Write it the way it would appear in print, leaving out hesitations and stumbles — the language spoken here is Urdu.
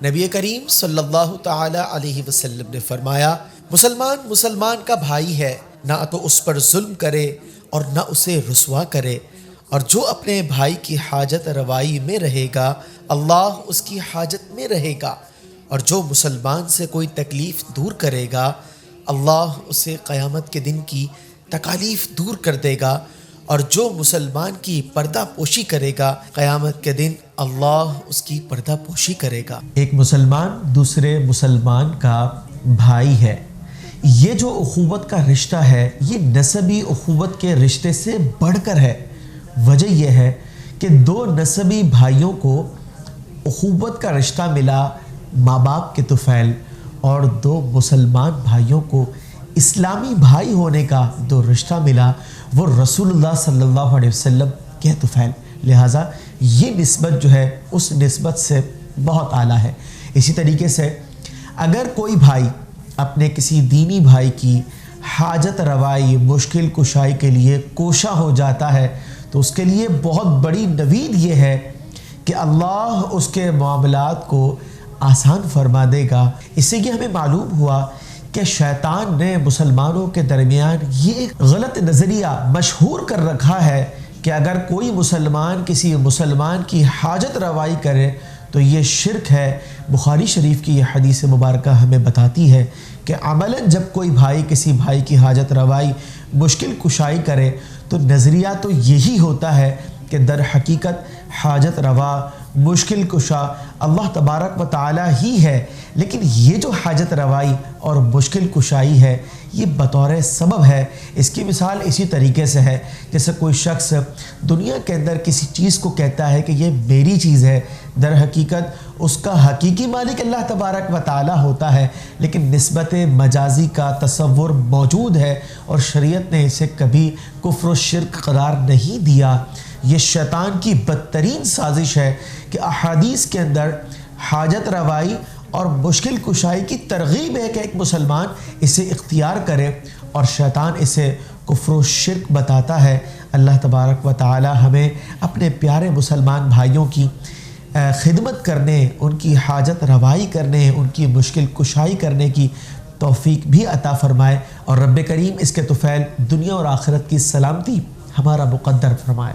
نبی کریم صلی اللہ تعالی علیہ وسلم نے فرمایا، مسلمان مسلمان کا بھائی ہے، نہ تو اس پر ظلم کرے اور نہ اسے رسوا کرے، اور جو اپنے بھائی کی حاجت روائی میں رہے گا اللہ اس کی حاجت میں رہے گا، اور جو مسلمان سے کوئی تکلیف دور کرے گا اللہ اسے قیامت کے دن کی تکالیف دور کر دے گا، اور جو مسلمان کی پردہ پوشی کرے گا قیامت کے دن اللہ اس کی پردہ پوشی کرے گا۔ ایک مسلمان دوسرے مسلمان کا بھائی ہے۔ یہ جو اخوت کا رشتہ ہے یہ نسبی اخوت کے رشتے سے بڑھ کر ہے۔ وجہ یہ ہے کہ دو نسبی بھائیوں کو اخوت کا رشتہ ملا ماں باپ کے طفیل، اور دو مسلمان بھائیوں کو اسلامی بھائی ہونے کا جو رشتہ ملا وہ رسول اللہ صلی اللہ علیہ وسلم کے طفیل، لہٰذا یہ نسبت جو ہے اس نسبت سے بہت اعلیٰ ہے۔ اسی طریقے سے اگر کوئی بھائی اپنے کسی دینی بھائی کی حاجت روائی مشکل کشائی کے لیے کوشاں ہو جاتا ہے تو اس کے لیے بہت بڑی نوید یہ ہے کہ اللہ اس کے معاملات کو آسان فرما دے گا۔ اس سے یہ ہمیں معلوم ہوا کہ شیطان نے مسلمانوں کے درمیان یہ ایک غلط نظریہ مشہور کر رکھا ہے کہ اگر کوئی مسلمان کسی مسلمان کی حاجت روائی کرے تو یہ شرک ہے۔ بخاری شریف کی یہ حدیث مبارکہ ہمیں بتاتی ہے کہ عملاً جب کوئی بھائی کسی بھائی کی حاجت روائی مشکل کشائی کرے تو نظریہ تو یہی ہوتا ہے کہ در حقیقت حاجت روا مشکل کشا اللہ تبارک و تعالی ہی ہے، لیکن یہ جو حاجت روائی اور مشکل کشائی ہے یہ بطور سبب ہے۔ اس کی مثال اسی طریقے سے ہے جیسے کوئی شخص دنیا کے اندر کسی چیز کو کہتا ہے کہ یہ میری چیز ہے، در حقیقت اس کا حقیقی مالک اللہ تبارک و تعالی ہوتا ہے، لیکن نسبت مجازی کا تصور موجود ہے اور شریعت نے اسے کبھی کفر و شرک قرار نہیں دیا۔ یہ شیطان کی بدترین سازش ہے کہ احادیث کے اندر حاجت روائی اور مشکل کشائی کی ترغیب ہے کہ ایک مسلمان اسے اختیار کرے، اور شیطان اسے کفر و شرک بتاتا ہے۔ اللہ تبارک و تعالی ہمیں اپنے پیارے مسلمان بھائیوں کی خدمت کرنے، ان کی حاجت روائی کرنے، ان کی مشکل کشائی کرنے کی توفیق بھی عطا فرمائے، اور رب کریم اس کے طفیل دنیا اور آخرت کی سلامتی ہمارا مقدر فرمائے۔